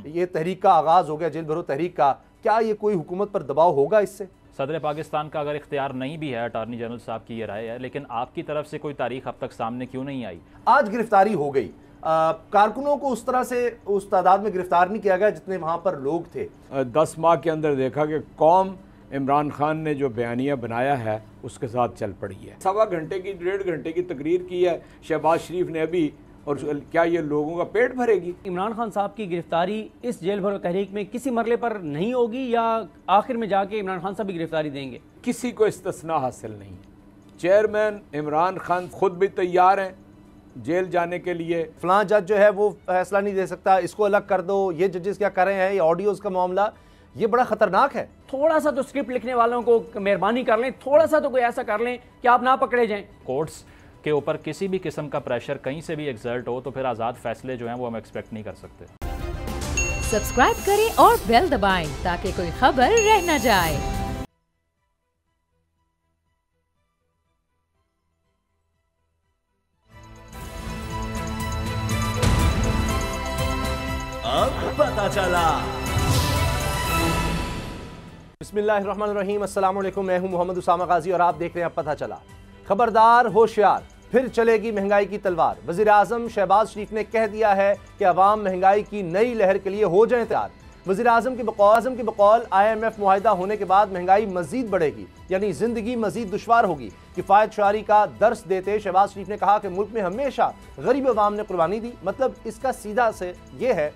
یہ تحریک کا آغاز ہو گیا، جیل بھرو تحریک کا، کیا یہ کوئی حکومت پر دباؤ ہوگا اس سے؟ صدر پاکستان کا اگر اختیار نہیں بھی ہے، اٹارنی جنرل صاحب کی یہ رائے ہے، لیکن آپ کی طرف سے کوئی تاریخ اب تک سامنے کیوں نہیں آئی؟ آج گرفتاری ہو گئی، کارکنوں کو اس طرح سے اس تعداد میں گرفتار نہیں کیا گیا جتنے وہاں پر لوگ تھے۔ 10 ماہ کے اندر دیکھا کہ قوم عمران خان نے جو بیانیہ بنایا ہے اس کے ساتھ چل پڑی ہے۔ 1.25 گھنٹے کی 1.5 گھنٹے کی تقریر کی ہے شہباز شریف نے ابھی، اور کیا یہ لوگوں کا پیٹ بھرے گی؟ عمران خان صاحب کی گرفتاری اس جیل بھرو تحریک میں کسی مرحلے پر نہیں ہوگی یا آخر میں جا کے عمران خان صاحب بھی گرفتاری دیں گے؟ کسی کو استثناء حاصل نہیں۔ چیئرمین عمران خان خود بھی تیار ہیں جیل جانے کے لیے۔ فلاں جج جو ہے وہ فیصلہ نہیں دے سکتا، اس کو الگ کر دو، یہ ججز کیا کر رہے ہیں، یہ آڈیوز کا معاملہ، یہ بڑا خطرناک ہے۔ تھوڑا سا تو اسکرپٹ لکھنے والوں کو مہربانی کر لیں، تھوڑا سا تو کوئی ایسا کر لیں کہ آپ نہ پکڑے جائیں۔ کورٹس کے اوپر کسی بھی قسم کا پریشر کہیں سے بھی ایگزرٹ ہو تو پھر آزاد فیصلے جو ہیں وہ ہم ایکسپیکٹ نہیں کر سکتے۔ سبسکرائب کریں اور بیل دبائیں تاکہ کوئی خبر رہ نہ جائے۔ اب پتہ چلا۔ بسم اللہ الرحمن الرحیم، السلام علیکم، میں ہوں محمد اسامہ غازی اور آپ دیکھ رہے ہیں اب پتہ چلا۔ خبردار، ہوشیار، پھر چلے گی مہنگائی کی تلوار۔ وزیر اعظم شہباز شریف نے کہہ دیا ہے کہ عوام مہنگائی کی نئی لہر کے لیے ہو جائیں تیار۔ وزیر اعظم کے بقول IMF معاہدہ ہونے کے بعد مہنگائی مزید بڑھے گی، یعنی زندگی مزید دشوار ہوگی۔ کفایت شعاری کا درس دیتے شہباز شریف نے کہا کہ ملک میں ہمیشہ غریب عوام نے قربانی دی، مطلب اس کا سیدھا سے یہ ہے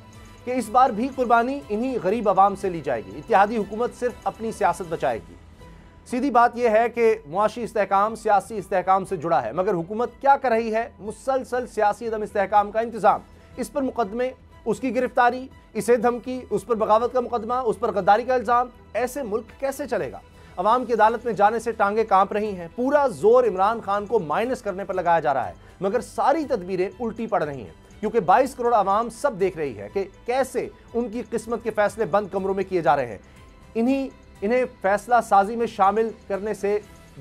کہ اس بار بھی قربانی انہی غریب عوام سے لی جائے گی۔ اتحادی حکومت صرف اپنی سیاست بچائے گی۔ سیدھی بات یہ ہے کہ معاشی استحکام سیاسی استحکام سے جڑا ہے، مگر حکومت کیا کر رہی ہے؟ مسلسل سیاسی عدم استحکام کا انتظام، اس پر مقدمے، اس کی گرفتاری، اسے دھمکی، اس پر بغاوت کا مقدمہ، اس پر غداری کا الزام۔ ایسے ملک کیسے چلے گا؟ عوام کی عدالت میں جانے سے ٹانگیں کانپ رہی ہیں، پورا زور عمران خان کو مائنس کرنے پر لگایا جا رہا ہے، مگر ساری تدبیریں الٹی پڑ رہی ہیں، کیونکہ 22 کروڑ عوام سب دیکھ رہی ہے کہ کیسے ان کی قسمت کے فیصلے بند کمروں میں کیے جا رہے ہیں۔ انہیں فیصلہ سازی میں شامل کرنے سے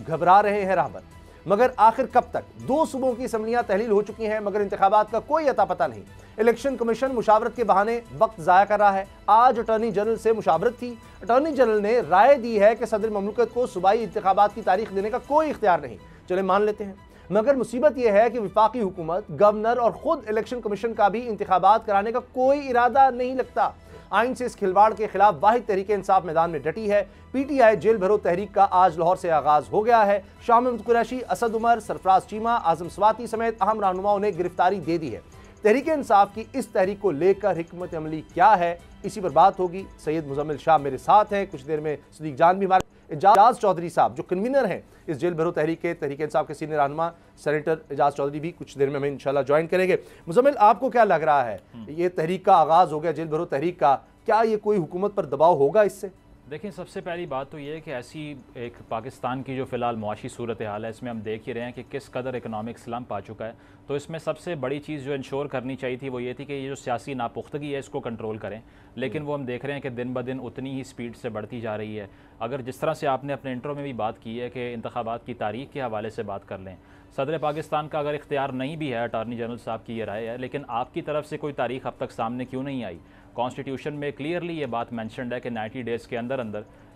گھبرا رہے ہیں راہبر، مگر آخر کب تک؟ 2 صوبوں کی اسمبلیاں تحلیل ہو چکی ہیں، مگر انتخابات کا کوئی اتا پتہ نہیں۔ الیکشن کمیشن مشاورت کے بہانے وقت ضائع کر رہا ہے۔ آج اٹارنی جنرل سے مشاورت تھی، اٹارنی جنرل نے رائے دی ہے کہ صدر مملکت کو صوبائی انتخابات کی تاریخ دینے کا کوئی اختیار نہیں۔ چلے مان لیتے ہیں، مگر مصیبت یہ ہے کہ وفاقی حکومت، گورنر اور خود الیکشن کمیشن کا بھی انتخابات کرانے کا کوئی ارادہ نہیں لگتا۔ آئین سے اس کھلواڑ کے خلاف واحد تحریک انصاف میدان میں ڈٹی ہے۔ PTI جیل بھرو تحریک کا آج لاہور سے آغاز ہو گیا ہے۔ شاہ محمود قریشی، اسد عمر، سرفراز چیمہ، اعظم سواتی سمیت اہم رہنماؤں نے گرفتاری دے دی ہے۔ تحریک انصاف کی اس تحریک کو لے کر حکمت عملی کیا ہے، اسی پر بات ہوگی۔ سید مزمل شاہ میرے ساتھ ہیں، کچھ دیر میں صدیق جان بھی ہمارے، اعجاز چودھری صاحب جو کنوینر ہیں اس جیل بھرو تحریک کے، تحریک انصاف کے سینئر رہنما سینیٹر اعجاز چودھری بھی کچھ دیر میں ہمیں انشاءاللہ جوائن کریں گے۔ مزمل، آپ کو کیا لگ رہا ہے، یہ تحریک کا آغاز ہو گیا جیل بھرو تحریک کا، کیا یہ کوئی حکومت پر دباؤ ہوگا اس سے؟ دیکھیں، سب سے پہلی بات تو یہ ہے کہ ایسی ایک پاکستان کی جو فی الحال معاشی صورتحال ہے، اس میں ہم دیکھ ہی رہے ہیں کہ کس قدر اکنامک سلمپ آ چکا ہے، تو اس میں سب سے بڑی چیز جو انشور کرنی چاہیے تھی وہ یہ تھی کہ یہ جو سیاسی ناپختگی ہے اس کو کنٹرول کریں، لیکن وہ ہم دیکھ رہے ہیں کہ دن بدن اتنی ہی سپیڈ سے بڑھتی جا رہی ہے۔ اگر جس طرح سے آپ نے اپنے انٹرو میں بھی بات کی ہے کہ انتخابات کی تاریخ کے حوالے سے بات کر لیں، صدر پاکستان کا اگر اختیار نہیں بھی ہے، اٹارنی جنرل صاحب کی یہ رائے ہے، لیکن آپ کی طرف سے کوئی تاریخ اب تک سامنے کیوں نہیں آئی؟ کانسٹیٹیوشن میں کلیئرلی یہ بات مینشنڈ ہے کہ 90 ڈیز کے اندر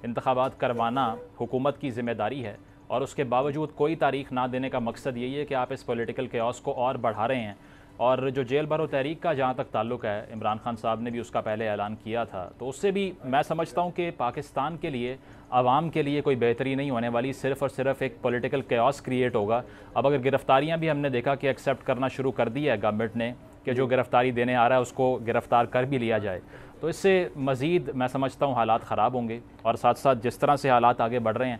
انتخابات کروانا حکومت کی ذمہ داری ہے، اور اس کے باوجود کوئی تاریخ نہ دینے کا مقصد یہی ہے کہ آپ اس پولیٹیکل کیوس کو اور بڑھا رہے ہیں۔ اور جو جیل بھرو تحریک کا جہاں تک تعلق ہے، عمران خان صاحب نے بھی اس کا پہلے اعلان کیا تھا، تو اس سے بھی میں سمجھتا ہوں کہ پاکستان کے لیے، عوام کے لیے کوئی بہتری نہیں ہونے والی، صرف اور صرف ایک پولیٹیکل کیوس کریٹ ہوگا۔ اب اگر گرفتاریاں بھی ہم نے دیکھا کہ ایکسیپٹ کرنا شروع کر دی ہے گورنمنٹ نے کہ جو گرفتاری دینے آ رہا ہے اس کو گرفتار کر بھی لیا جائے، تو اس سے مزید میں سمجھتا ہوں حالات خراب ہوں گے، اور ساتھ ساتھ جس طرح سے حالات آگے بڑھ رہے ہیں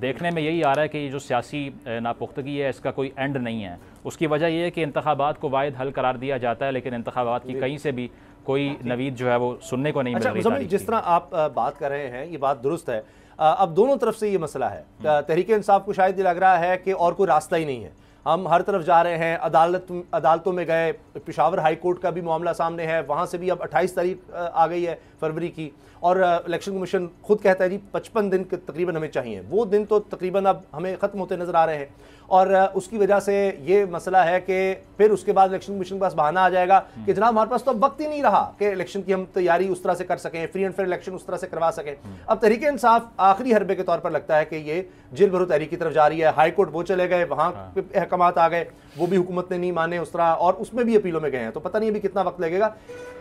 دیکھنے میں یہی آ رہا ہے کہ یہ جو سیاسی ناپختگی ہے اس کا کوئی اینڈ نہیں ہے۔ اس کی وجہ یہ ہے کہ انتخابات کو واحد حل قرار دیا جاتا ہے، لیکن انتخابات کی کہیں سے بھی کوئی نوید جو ہے وہ سننے کو نہیں مل رہی۔ اچھا، جس طرح آپ بات کر رہے ہیں یہ بات درست ہے، اب دونوں طرف سے یہ مسئلہ ہے۔ تحریک انصاف کو شاید یہ لگ رہا ہے کہ اور کوئی راستہ ہی نہیں ہے، ہم ہر طرف جا رہے ہیں، عدالتوں میں گئے، پشاور ہائی کورٹ کا بھی معاملہ سامنے ہے، وہاں سے بھی اب 28 تاریخ آ گئی ہے فروری کی، اور الیکشن کمیشن خود کہتا ہے جی 55 دن تقریباً ہمیں چاہیے، وہ دن تو تقریباً اب ہمیں ختم ہوتے نظر آ رہے ہیں، اور اس کی وجہ سے یہ مسئلہ ہے کہ پھر اس کے بعد الیکشن کمیشن کے پاس بہانہ آ جائے گا کہ جناب ہمارے پاس تو اب وقت ہی نہیں رہا کہ الیکشن کی ہم تیاری اس طرح سے کر سکیں، فری اینڈ فیئر الیکشن اس طرح سے کروا سکیں۔ اب تحریک انصاف آخری حربے کے طور پر لگتا ہے کہ یہ جیل بھرو تحریک کی طرف جا رہی ہے، ہائی کورٹ وہ چلے گئے، وہاں احکامات آ گئے، وہ بھی حکومت نے نہیں مانے اس طرح، اور اس میں بھی اپیلوں میں گئے ہیں، تو پتہ نہیں ابھی کتنا وقت لگے گا۔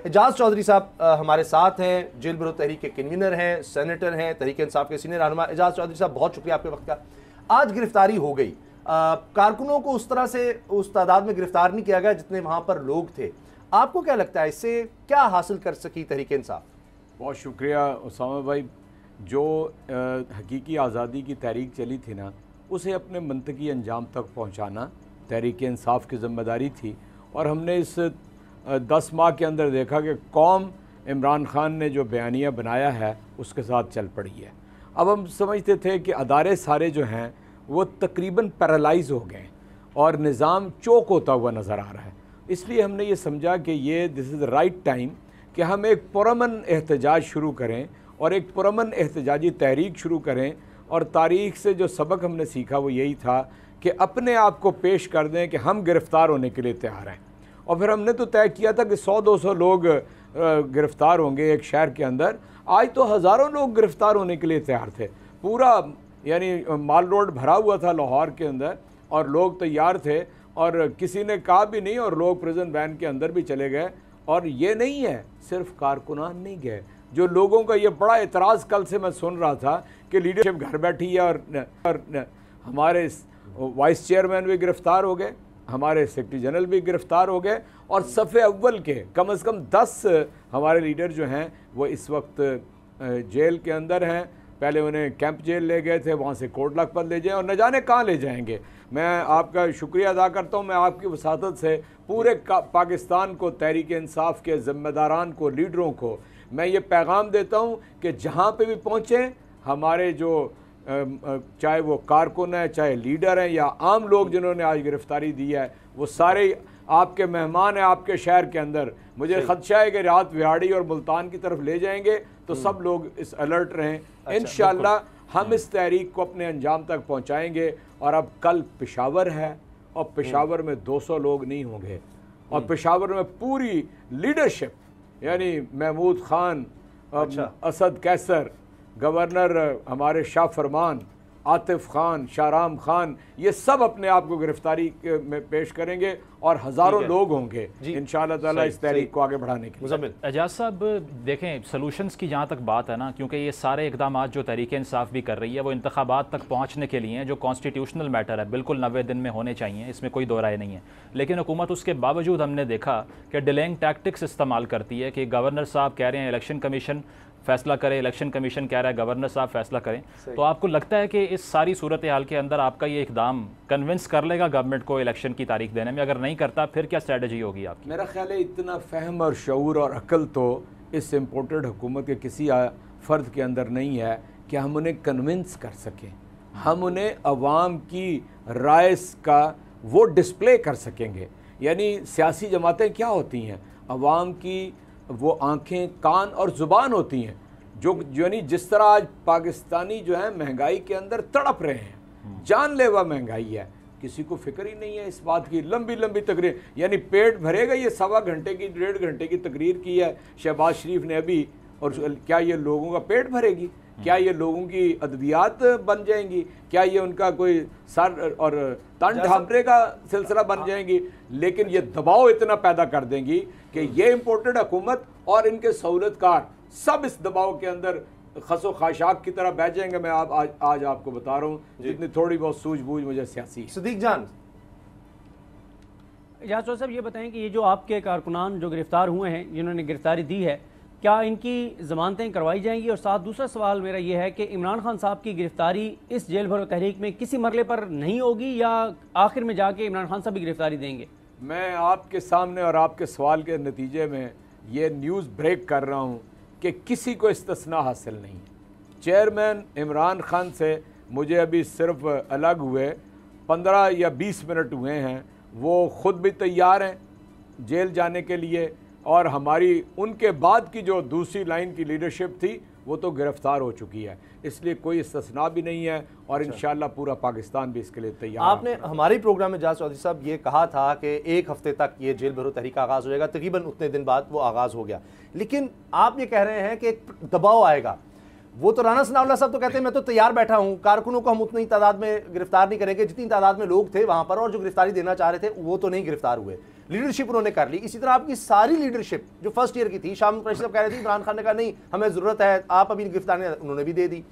اعجاز چودھری صاحب ہمارے ساتھ ہیں، جیل بھرو تحریک کے کنوینر ہیں، سینیٹر ہیں، تحریک انصاف کے سینئر رہنما۔ اعجاز چودھری صاحب بہت شکریہ آپ کے وقت کا۔ آج گرفتاری ہو گئی، کارکنوں کو اس طرح سے اس تعداد میں گرفتار نہیں کیا گیا جتنے وہاں پر لوگ تھے، آپ کو کیا لگتا ہے اس سے کیا حاصل کر سکی تحریک انصاف؟ بہت شکریہ اسامہ بھائی، جو حقیقی آزادی کی تحریک چلی تھی نا، اسے اپنے منطقی انجام تک پہنچانا تحریک انصاف کی ذمہ داری تھی، اور ہم نے اس 10 ماہ کے اندر دیکھا کہ قوم عمران خان نے جو بیانیہ بنایا ہے اس کے ساتھ چل پڑی ہے۔ اب ہم سمجھتے تھے کہ ادارے سارے جو ہیں وہ تقریباً پیرالائز ہو گئے اور نظام چوک ہوتا ہوا نظر آ رہا ہے، اس لیے ہم نے یہ سمجھا کہ یہ دس از رائٹ ٹائم کہ ہم ایک پرامن احتجاج شروع کریں اور ایک پرامن احتجاجی تحریک شروع کریں، اور تاریخ سے جو سبق ہم نے سیکھا وہ یہی تھا کہ اپنے آپ کو پیش کر دیں کہ ہم گرفتار ہونے کے لیے تیار ہیں، اور پھر ہم نے تو طے کیا تھا کہ 100-200 لوگ گرفتار ہوں گے ایک شہر کے اندر، آج تو ہزاروں لوگ گرفتار ہونے کے لیے تیار تھے، پورا یعنی مال روڈ بھرا ہوا تھا لاہور کے اندر اور لوگ تیار تھے، اور کسی نے کہا بھی نہیں، اور لوگ پریزن وین کے اندر بھی چلے گئے۔ اور یہ نہیں ہے صرف کارکنان نہیں گئے، جو لوگوں کا یہ بڑا اعتراض کل سے میں سن رہا تھا کہ لیڈرشپ گھر بیٹھی ہے، اور ہمارے وائس چیئرمین بھی گرفتار ہو گئے، ہمارے سیکرٹری جنرل بھی گرفتار ہو گئے، اور صف اول کے کم از کم 10 ہمارے لیڈر جو ہیں وہ اس وقت جیل کے اندر ہیں۔ پہلے انہیں کیمپ جیل لے گئے تھے، وہاں سے کوٹ لکھپت لے جائیں، اور نہ جانے کہاں لے جائیں گے۔ میں آپ کا شکریہ ادا کرتا ہوں، میں آپ کی وساطت سے پورے پاکستان کو، تحریک انصاف کے ذمہ داران کو، لیڈروں کو میں یہ پیغام دیتا ہوں کہ جہاں پہ بھی پہنچیں، ہمارے جو چاہے وہ کارکن ہیں، چاہے لیڈر ہیں، یا عام لوگ جنہوں نے آج گرفتاری دی ہے، وہ سارے آپ کے مہمان ہیں آپ کے شہر کے اندر۔ مجھے خدشہ ہے کہ رات وہاڑی اور ملتان کی طرف لے جائیں گے، تو سب لوگ اس الرٹ رہیں۔ انشاءاللہ ہم اس تحریک کو اپنے انجام تک پہنچائیں گے۔ اور اب کل پشاور ہے، اور پشاور میں 200 لوگ نہیں ہوں گے، اور پشاور میں پوری لیڈرشپ، یعنی محمود خان، اسد کیسر، گورنر ہمارے شاہ فرمان، عاطف خان، شاہرام خان، یہ سب اپنے آپ کو گرفتاری میں پیش کریں گے، اور ہزاروں لوگ ہوں گے انشاءاللہ تعالیٰ اس تحریک کو آگے بڑھانے کے لیے۔ اعجاز صاحب دیکھیں، سلوشنز کی جہاں تک بات ہے نا، کیونکہ یہ سارے اقدامات جو تحریک انصاف بھی کر رہی ہے وہ انتخابات تک پہنچنے کے لیے ہیں، جو کانسٹیٹیوشنل میٹر ہے، بالکل 90 دن میں ہونے چاہیے، اس میں کوئی دو رائے نہیں ہے، لیکن حکومت اس کے باوجود ہم نے دیکھا کہ ڈیلینگ ٹیکٹکس استعمال کرتی ہے کہ گورنر صاحب کہہ رہے ہیں الیکشن کمیشن فیصلہ کرے، الیکشن کمیشن کہہ رہا ہے گورنر صاحب فیصلہ کریں، تو آپ کو لگتا ہے کہ اس ساری صورتحال کے اندر آپ کا یہ اقدام کنونس کر لے گا گورنمنٹ کو الیکشن کی تاریخ دینے میں؟ اگر نہیں کرتا پھر کیا اسٹریٹجی ہوگی آپ کی؟ میرا خیال ہے اتنا فہم اور شعور اور عقل تو اس امپورٹڈ حکومت کے کسی فرد کے اندر نہیں ہے کہ ہم انہیں کنونس کر سکیں، ہم انہیں عوام کی رائے کا وہ ڈسپلے کر سکیں گے۔ یعنی سیاسی جماعتیں کیا ہوتی ہیں؟ عوام کی وہ آنکھیں، کان اور زبان ہوتی ہیں، جو یعنی جس طرح آج پاکستانی جو ہیں مہنگائی کے اندر تڑپ رہے ہیں، جان لیوا مہنگائی ہے، کسی کو فکر ہی نہیں ہے اس بات کی۔ لمبی لمبی تقریر، یعنی پیٹ بھرے گا، یہ 1.25 گھنٹے کی 1.5 گھنٹے کی تقریر کی ہے شہباز شریف نے ابھی، اور کیا یہ لوگوں کا پیٹ بھرے گی؟ کیا یہ لوگوں کی ادویات بن جائیں گی؟ کیا یہ ان کا کوئی سر اور تن ڈھانپنے کا سلسلہ بن جائیں گی؟ لیکن یہ دباؤ اتنا پیدا کر دیں گی کہ یہ امپورٹڈ حکومت اور ان کے سہولت کار سب اس دباؤ کے اندر خس و خاشاک کی طرح بیٹھ جائیں گے۔ میں آج آپ کو بتا رہا ہوں جتنی تھوڑی بہت سوجھ بوجھ مجھے سیاسی۔ صدیق جان، اعجاز صاحب یہ بتائیں کہ یہ جو آپ کے کارکنان جو گرفتار ہوئے ہیں، جنہوں نے گرفتاری دی ہے، کیا ان کی ضمانتیں کروائی جائیں گی؟ اور ساتھ دوسرا سوال میرا یہ ہے کہ عمران خان صاحب کی گرفتاری اس جیل بھرو تحریک میں کسی مرحلے پر نہیں ہوگی، یا آخر میں جا کے عمران خان صاحب بھی گرفتاری دیں گے؟ میں آپ کے سامنے اور آپ کے سوال کے نتیجے میں یہ نیوز بریک کر رہا ہوں کہ کسی کو استثناء حاصل نہیں۔ چیئرمین عمران خان سے مجھے ابھی صرف الگ ہوئے 15 या 20 मिनट हुए हैं, वो ख़ुद भी तैयार हैं जेल जाने के लिए, और हमारी उनके बाद की जो दूसरी लाइन की लीडरशिप थी वो तो गिरफ़्तार हो चुकी है। इसलिए कोई इस्तिस्ना भी नहीं है, और इंशाअल्लाह पूरा पाकिस्तान भी इसके लिए तैयार। आपने हमारे प्रोग्राम में एजाज चौधरी साहब ये कहा था कि 1 हफ्ते तक ये जेल भरो तहरीक आगाज़ हो जाएगा, तकरीबन उतने दिन बाद वो आगाज़ हो गया, लेकिन आप ये कह रहे हैं कि एक दबाव आएगा। वो तो राना सनाउल्लाह साहब तो कहते हैं मैं तो तैयार बैठा हूँ, कारकुनों को हम उतनी तादाद में गिरफ्तार नहीं करेंगे जितनी तादाद में लोग थे वहाँ पर, और जो गिरफ्तारी देना चाह रहे थे वो तो नहीं गिरफ्तार हुए, लीडरशिप उन्होंने कर ली। इसी तरह आपकी सारी लीडरशिप जो फर्स्ट ईयर की थी, शाम कुरैशी साहब कह रहे थे, इमरान खान ने कहा नहीं हमें ज़रूरत है, आप अभी गिरफ्तारी, उन्होंने भी दे दी।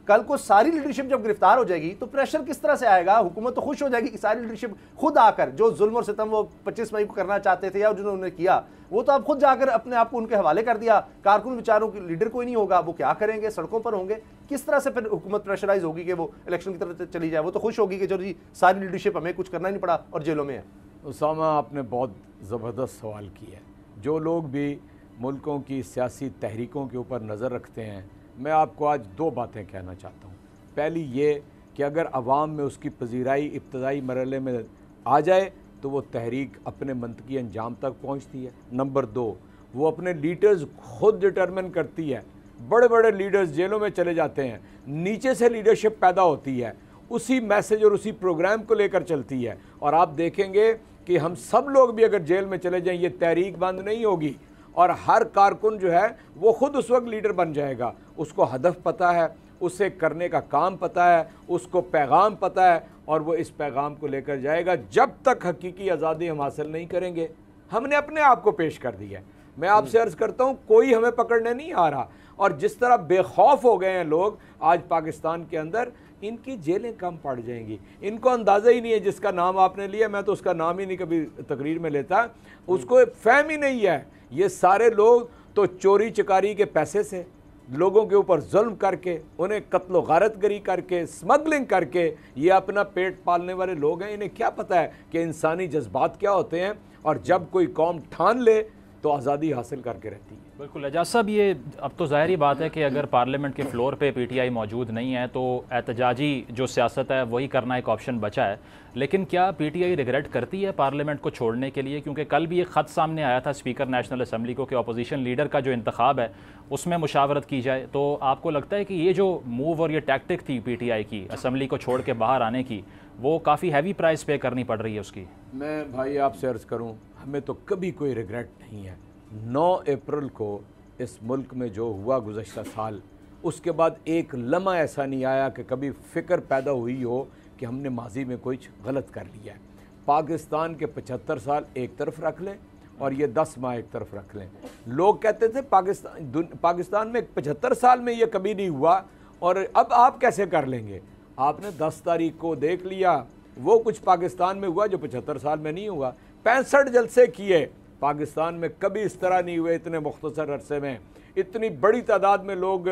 कल को सारी लीडरशिप जब गिरफ्तार हो जाएगी तो प्रेशर किस तरह से आएगा? हुकूमत तो खुश हो जाएगी कि सारी लीडरशिप खुद आकर, जो जुल्म और सितम वो 25 मई को करना चाहते थे या जिन्होंने किया, वो तो आप खुद जाकर अपने आप को उनके हवाले कर दिया। कारकुन बेचारों की लीडर कोई नहीं होगा, वो क्या करेंगे? सड़कों पर होंगे। किस तरह से फिर हुकूमत प्रेशराइज होगी कि वो इलेक्शन की तरफ चली जाए? वो तो खुश होगी कि जो जी सारी लीडरशिप हमें कुछ करना ही नहीं पड़ा और जेलों में है। उसामा, आपने बहुत ज़बरदस्त सवाल किया है। जो लोग भी मुल्कों की सियासी तहरीकों के ऊपर नज़र रखते हैं, मैं आपको आज 2 बातें कहना चाहता हूँ। पहली ये कि अगर अवाम में उसकी पजीराई इब्तदाई मरहले में आ जाए तो वो तहरीक अपने मंतकी अंजाम तक पहुँचती है। नंबर 2, वो अपने लीडर्स खुद डिटरमिन करती है। बड़े बड़े लीडर्स जेलों में चले जाते हैं, नीचे से लीडरशिप पैदा होती है, उसी मैसेज और उसी प्रोग्राम को लेकर चलती है। और आप देखेंगे कि हम सब लोग भी अगर जेल में चले जाएं, ये तहरीक बंद नहीं होगी, और हर कारकुन जो है वो खुद उस वक्त लीडर बन जाएगा। उसको हदफ पता है, उसे करने का काम पता है, उसको पैगाम पता है, और वो इस पैगाम को लेकर जाएगा। जब तक हकीकी आज़ादी हम हासिल नहीं करेंगे, हमने अपने आप को पेश कर दिया है। मैं आपसे अर्ज़ करता हूँ, कोई हमें पकड़ने नहीं आ रहा। और जिस तरह बेखौफ हो गए हैं लोग आज पाकिस्तान के अंदर, इनकी जेलें कम पड़ जाएंगी। इनको अंदाज़ा ही नहीं है, जिसका नाम आपने लिया, मैं तो उसका नाम ही नहीं कभी तकरीर में लेता, उसको फहम ही नहीं है। ये सारे लोग तो चोरी चकारी के पैसे से लोगों के ऊपर जुल्म करके, उन्हें कत्ल गारतगरी करके, स्मगलिंग करके ये अपना पेट पालने वाले लोग हैं। इन्हें क्या पता है कि इंसानी जज्बात क्या होते हैं, और जब कोई कौम ठान ले तो आज़ादी हासिल करके रहती है। बिल्कुल एजाज साहब, ये अब तो ज़ाहिर बात है कि अगर पार्लियामेंट के फ्लोर पे पीटीआई मौजूद नहीं है तो एहतजाजी जो सियासत है वही करना एक ऑप्शन बचा है। लेकिन क्या पीटीआई रिग्रेट करती है पार्लियामेंट को छोड़ने के लिए? क्योंकि कल भी एक ख़त सामने आया था स्पीकर नेशनल असम्बली को कि अपोजिशन लीडर का जो इंतखाब है उसमें मुशावरत की जाए। तो आपको लगता है कि ये जो मूव और ये टैक्टिक थी पीटीआई की असम्बली को छोड़ के बाहर आने की, वो काफ़ी हैवी प्राइस पे करनी पड़ रही है उसकी? मैं भाई आपसे अर्ज़ करूं, हमें तो कभी कोई रिग्रेट नहीं है। 9 अप्रैल को इस मुल्क में जो हुआ गुज़श्ता साल, उसके बाद एक लम्हा ऐसा नहीं आया कि कभी फ़िक्र पैदा हुई हो कि हमने माजी में कुछ गलत कर लिया है। पाकिस्तान के 75 साल एक तरफ रख लें और ये 10 माह एक तरफ रख लें। लोग कहते थे पाकिस्तान में 75 साल में ये कभी नहीं हुआ, और अब आप कैसे कर लेंगे? आपने 10 तारीख को देख लिया, वो कुछ पाकिस्तान में हुआ जो 75 साल में नहीं हुआ। 65 जलसे किए, पाकिस्तान में कभी इस तरह नहीं हुए इतने मुख्तसर अरसे में। इतनी बड़ी तादाद में लोग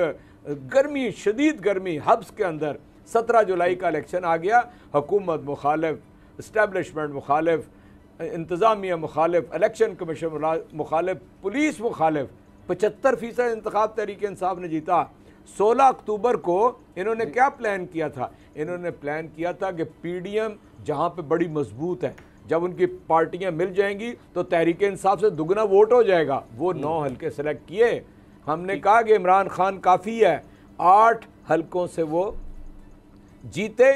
गर्मी, शदीद गर्मी, हब्स के अंदर 17 जुलाई का इलेक्शन आ गया, हुकूमत मुखालिफ, इस्टेब्लिशमेंट मुखालिफ, इंतज़ामिया मुखालिफ, इलेक्शन कमीशन मुखालिफ, पुलिस मुखालिफ। 75% इंतखाब तहरीक इंसाफ ने जीता। 16 अक्टूबर को इन्होंने क्या प्लान किया था? इन्होंने प्लान किया था कि पीडीएम जहाँ पे बड़ी मजबूत है, जब उनकी पार्टियां मिल जाएंगी तो तहरीक इंसाफ से दुगना वोट हो जाएगा। वो 9 हल्के सेलेक्ट किए। हमने कहा कि इमरान खान काफ़ी है, 8 हल्कों से वो जीते।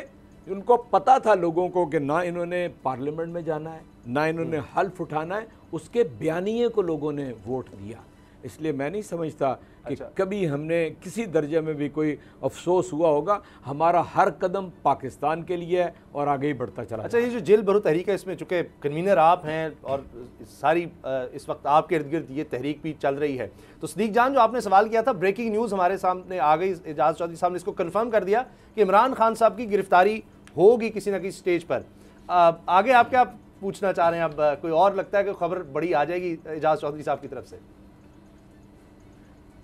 उनको पता था लोगों को कि ना इन्होंने पार्लियामेंट में जाना है, ना इन्होंने हल्फ उठाना है, उसके बयानिए को लोगों ने वोट दिया। इसलिए मैं नहीं समझता कि कभी हमने किसी दर्जे में भी कोई अफसोस हुआ होगा। हमारा हर कदम पाकिस्तान के लिए है और आगे ही बढ़ता चला। अच्छा, ये जो जेल भरो तहरीक है, इसमें चूँकि कन्वीनर आप हैं और सारी इस वक्त आपके इर्द गिर्द ये तहरीक भी चल रही है, तो सदीक जान जो आपने सवाल किया था, ब्रेकिंग न्यूज़ हमारे सामने आ गई। एजाज चौधरी साहब ने इसको कन्फर्म कर दिया कि इमरान खान साहब की गिरफ्तारी होगी किसी न किसी स्टेज पर। आगे आप क्या पूछना चाह रहे हैं? अब कोई और लगता है कि खबर बड़ी आ जाएगी एजाज चौधरी साहब की तरफ से?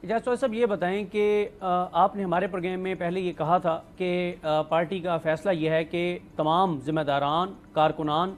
एजाज चौधरी साहब ये बताएं कि आपने हमारे प्रोग्राम में पहले ये कहा था कि पार्टी का फ़ैसला ये है कि तमाम ज़िम्मेदारान, कारकुनान,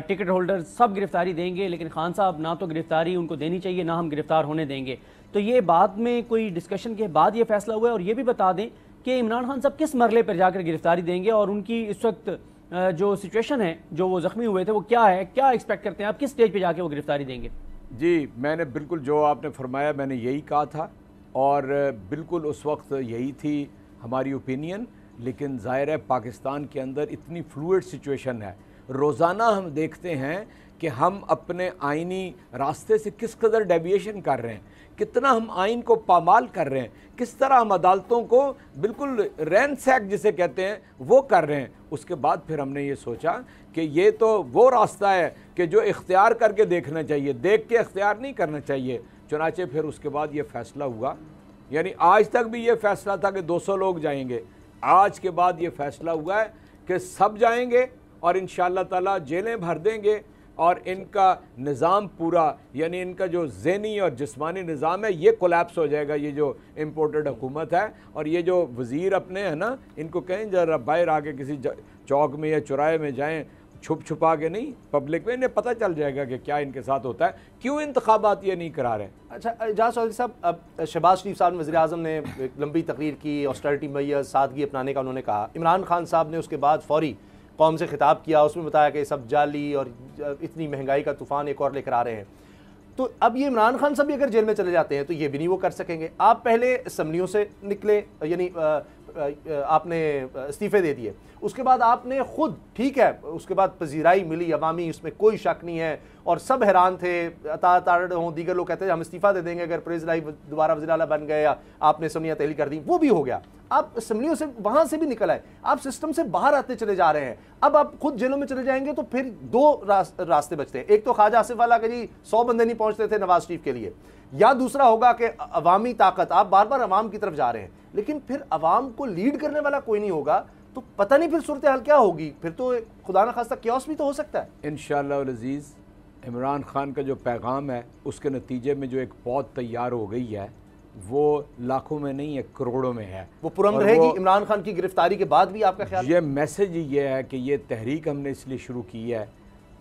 टिकट होल्डर सब गिरफ्तारी देंगे, लेकिन खान साहब ना तो गिरफ्तारी उनको देनी चाहिए, ना हम गिरफ्तार होने देंगे। तो ये बाद में कोई डिस्कशन के बाद ये फ़ैसला हुआ है? और ये भी बता दें कि इमरान खान साहब किस मरले पर जाकर गिरफ्तारी देंगे और उनकी इस वक्त जो सिचुएशन है, जो वो ज़ख्मी हुए थे, वो क्या है, क्या एक्सपेक्ट करते हैं आप, किस स्टेज पे जाके वो गिरफ्तारी देंगे? जी, मैंने बिल्कुल जो आपने फरमाया मैंने यही कहा था और बिल्कुल उस वक्त यही थी हमारी ओपिनियन। लेकिन ज़ाहिर है पाकिस्तान के अंदर इतनी फ्लूइड सिचुएशन है, रोज़ाना हम देखते हैं कि हम अपने आइनी रास्ते से किस कदर डेविएशन कर रहे हैं, कितना हम आइन को पामाल कर रहे हैं, किस तरह हम अदालतों को बिल्कुल रैनसैक जिसे कहते हैं वो कर रहे हैं। उसके बाद फिर हमने ये सोचा कि ये तो वो रास्ता है कि जो इख्तियार करके देखना चाहिए, देख के इख्तियार नहीं करना चाहिए। चुनाचे फिर उसके बाद ये फ़ैसला हुआ, यानी आज तक भी ये फ़ैसला था कि 200 लोग जाएंगे, आज के बाद ये फ़ैसला हुआ है कि सब जाएंगे और इंशाअल्लाह ताला जेलें भर देंगे और इनका निज़ाम पूरा, यानी इनका जो ज़हनी और जिस्मानी निज़ाम है ये कोलैप्स हो जाएगा। ये जो इम्पोर्टेड हुकूमत है और ये जो वज़ीर अपने हैं ना, इनको कहें जरा बाहर आके किसी चौक में या चौराहे में जाएं, छुप छुपा के नहीं, पब्लिक में, इन्हें पता चल जाएगा कि क्या इनके साथ होता है, क्यों इंतखाबात ये नहीं करा रहे। अच्छा एजाज चौधरी साहब, अब शहबाज शरीफ साहब वज़ीर आज़म ने एक लंबी तकरीर की, ऑस्टेरिटी मैयर्स, सादगी अपनाने का उन्होंने कहा। इमरान खान साहब ने उसके बाद फौरी कौम से खिताब किया, उसमें बताया कि सब जाली और इतनी महंगाई का तूफ़ान एक और लेकर आ रहे हैं। तो अब ये इमरान खान साहब भी अगर जेल में चले जाते हैं तो ये भी नहीं वो कर सकेंगे। आप पहले असम्बलियों से निकले, यानी आपने इस्तीफ़े दे दिए, उसके बाद आपने खुद, ठीक है, उसके बाद पजीराई मिली अवामी, उसमें कोई शक नहीं है, और सब हैरान थे, ताड़ हों, दीगर लोग कहते हैं हम इस्तीफ़ा दे देंगे अगर परेज़ लाई दोबारा वज़ीर आला बन गए या आपने असम्बलियाँ तहलील कर दी, वो भी हो गया। आप असम्बलियों से वहाँ से भी निकल आए, आप सिस्टम से बाहर आते चले जा रहे हैं। अब आप खुद जेलों में चले जाएंगे तो फिर दो रास्ते बचते हैं। एक तो ख्वाजा आसिफ वाला कि जी 100 बंदे नहीं पहुँचते थे नवाज शरीफ के लिए, या दूसरा होगा कि अवामी ताकत, आप बार बार अवाम की तरफ जा रहे हैं, लेकिन फिर अवाम को लीड करने वाला कोई नहीं होगा, तो पता नहीं फिर सूरत हाल क्या होगी, फिर तो खुदा न खास्ता क्योस भी तो हो सकता है। इंशाअल्लाह अज़ीज़, इमरान खान का जो पैगाम है उसके नतीजे में जो एक पौध तैयार हो गई है वो लाखों में नहीं है, करोड़ों में है। वो पुरअमन रहेगी इमरान खान की गिरफ्तारी के बाद भी, आपका ख्याल? ये मैसेज ये है कि ये तहरीक हमने इसलिए शुरू की है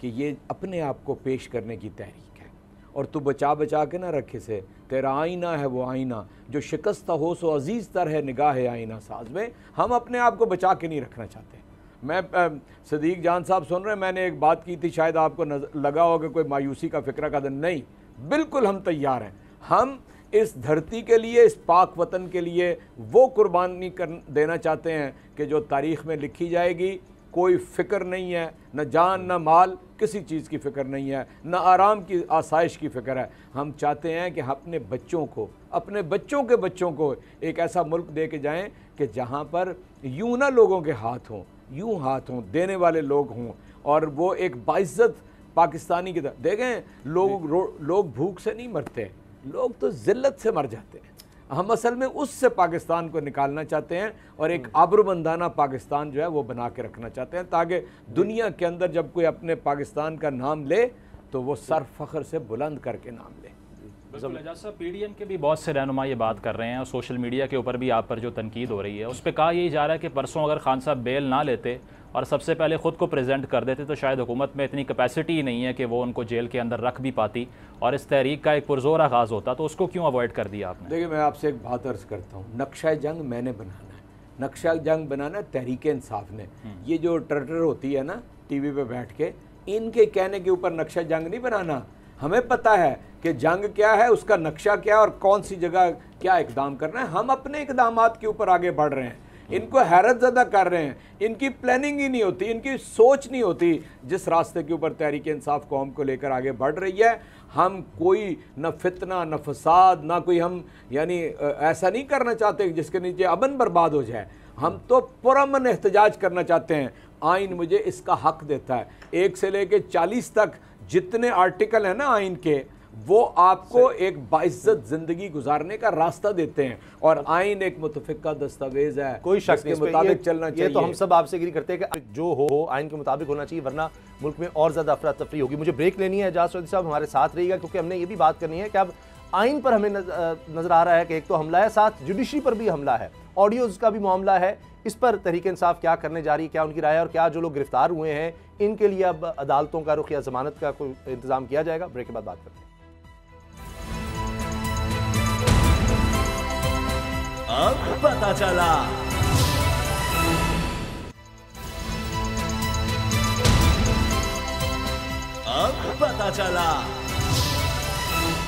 कि ये अपने आप को पेश करने की तहरीक है, और तू बचा बचा के ना रखे से, तेरा आईना है वो आईना, जो शिकस्त हो सो अजीज़ तर है निगाह है आईना साज में। हम अपने आप को बचा के नहीं रखना चाहते। मैं सदीक जान साहब सुन रहे हैं, मैंने एक बात की थी, शायद आपको लगा हो कि कोई मायूसी का फिक्र का दिन, नहीं, बिल्कुल हम तैयार हैं। हम इस धरती के लिए, इस पाक वतन के लिए वो कुर्बानी देना चाहते हैं कि जो तारीख़ में लिखी जाएगी। कोई फ़िक्र नहीं है, न जान न माल, किसी चीज़ की फ़िक्र नहीं है, न आराम की आसाइश की फ़िक्र है। हम चाहते हैं कि अपने बच्चों को, अपने बच्चों के बच्चों को एक ऐसा मुल्क दे के जाएँ कि जहाँ पर यूँ ना लोगों के हाथ हों, यूँ हाथ हों, देने वाले लोग हों, और वो एक बाइज़्ज़त पाकिस्तानी की तरह देखें। लोग भूख से नहीं मरते, लोग तो ज़िल्लत से मर जाते हैं। हम असल में उससे पाकिस्तान को निकालना चाहते हैं और एक आबरूमंदाना पाकिस्तान जो है वो बना के रखना चाहते हैं, ताकि दुनिया के अंदर जब कोई अपने पाकिस्तान का नाम ले तो वो सर फ़ख्र से बुलंद करके नाम ले। पीडीएम के भी बहुत से रहनुमा ये बात कर रहे हैं, और सोशल मीडिया के ऊपर भी आप पर जो तनकीद हो रही है उस पर कहा यही जा रहा है कि परसों अगर खान साहब बेल ना लेते और सबसे पहले ख़ुद को प्रेजेंट कर देते तो शायद हुकूमत में इतनी कैपेसिटी ही नहीं है कि वो उनको जेल के अंदर रख भी पाती और इस तहरीक का एक पुरजोर आगाज़ होता। तो उसको क्यों अवॉइड कर दिया आपने? देखिए, मैं आपसे एक बात अर्ज़ करता हूँ, नक्शा जंग मैंने बनाना है, नक्शा जंग बनाना तहरीक इंसाफ ने। ये जो टर्टर होती है ना टीवी पे बैठ के, इनके कहने के ऊपर नक्शा जंग नहीं बनाना। हमें पता है कि जंग क्या है, उसका नक्शा क्या है और कौन सी जगह क्या इकदाम करना है। हम अपने इकदामात के ऊपर आगे बढ़ रहे हैं, इनको हैरत ज़दा कर रहे हैं, इनकी प्लानिंग ही नहीं होती, इनकी सोच नहीं होती जिस रास्ते के ऊपर तहरीक इंसाफ कौम को लेकर आगे बढ़ रही है। हम कोई न फितना न फसाद न कोई, हम यानी ऐसा नहीं करना चाहते जिसके नीचे अमन बर्बाद हो जाए। हम तो पुरअमन एहतजाज करना चाहते हैं। आइन मुझे इसका हक देता है। 1 से लेकर 40 तक जितने आर्टिकल हैं ना आइन के, वो आपको एक बाइज्जत ज़िंदगी गुजारने का रास्ता देते हैं, और आइन एक मुतफ़िक़ा दस्तावेज़ है, कोई शक के मुताबिक चलना चाहिए। ये तो हम सब आपसे एग्री करते हैं कि जो हो आइन के मुताबिक होना चाहिए, वरना मुल्क में और ज़्यादा अफरा तफरी होगी। मुझे ब्रेक लेनी है, एजाज चौधरी साहब हमारे साथ रहिएगा, क्योंकि हमने ये भी बात करनी है कि अब आइन पर हमें नज़र आ रहा है कि एक तो हमला है, साथ जुडिशरी पर भी हमला है, ऑडियोज़ का भी मामला है। इस पर तहरीक इंसाफ क्या करने जा रही है, क्या उनकी राय है, और क्या जो लोग गिरफ्तार हुए हैं इनके लिए अब अदालतों का रुख या ज़मानत का कोई इंतज़ाम किया जाएगा? ब्रेक के बाद बात करते हैं। अब पता चला। पता चला।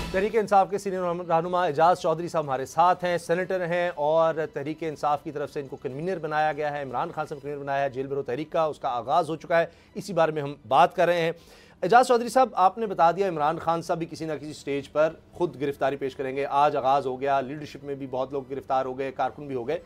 तहरीक इंसाफ के सीनियर रहनुमा एजाज चौधरी साहब हमारे साथ हैं, सेनेटर हैं और तहरीक इंसाफ की तरफ से इनको कन्वीनर बनाया गया है, इमरान खान साहब कन्वीनर बनाया है। जेल भरो तहरीक का उसका आगाज़ हो चुका है, इसी बारे में हम बात कर रहे हैं। एजाज चौधरी साहब, आपने बता दिया इमरान खान साहब भी किसी ना किसी स्टेज पर खुद गिरफ्तारी पेश करेंगे। आज आगाज़ हो गया, लीडरशिप में भी बहुत लोग गिरफ्तार हो गए, कारकुन भी हो गए।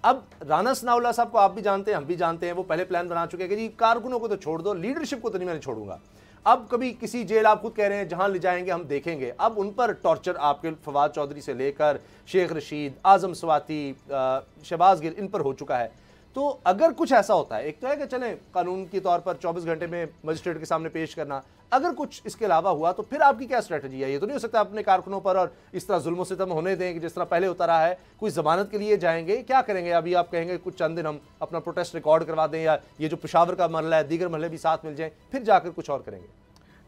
अब राना सनाउल्लाह साहब को आप भी जानते हैं, हम भी जानते हैं, वो पहले प्लान बना चुके हैं कि जी कारकुनों को तो छोड़ दो, लीडरशिप को तो नहीं मैंने छोड़ूंगा। अब कभी किसी जेल, आप खुद कह रहे हैं जहां ले जाएंगे हम देखेंगे, अब उन पर टॉर्चर आपके फवाद चौधरी से लेकर शेख रशीद, आजम स्वाति, शहबाज गिल, इन पर हो चुका है। तो अगर कुछ ऐसा होता है, एक तो है कि चलें कानून के तौर पर 24 घंटे में मजिस्ट्रेट के सामने पेश करना, अगर कुछ इसके अलावा हुआ तो फिर आपकी क्या स्ट्रेटजी है? ये तो नहीं हो सकता अपने कारकुनों पर और इस तरह जुल्म सितम होने दें कि जिस तरह पहले होता रहा है। कोई जमानत के लिए जाएंगे, क्या करेंगे? अभी आप कहेंगे कुछ चंद दिन हम अपना प्रोटेस्ट रिकॉर्ड करवा दें, या ये जो पेशावर का मरला है दीगर मरले भी साथ मिल जाएं, फिर जाकर कुछ और करेंगे?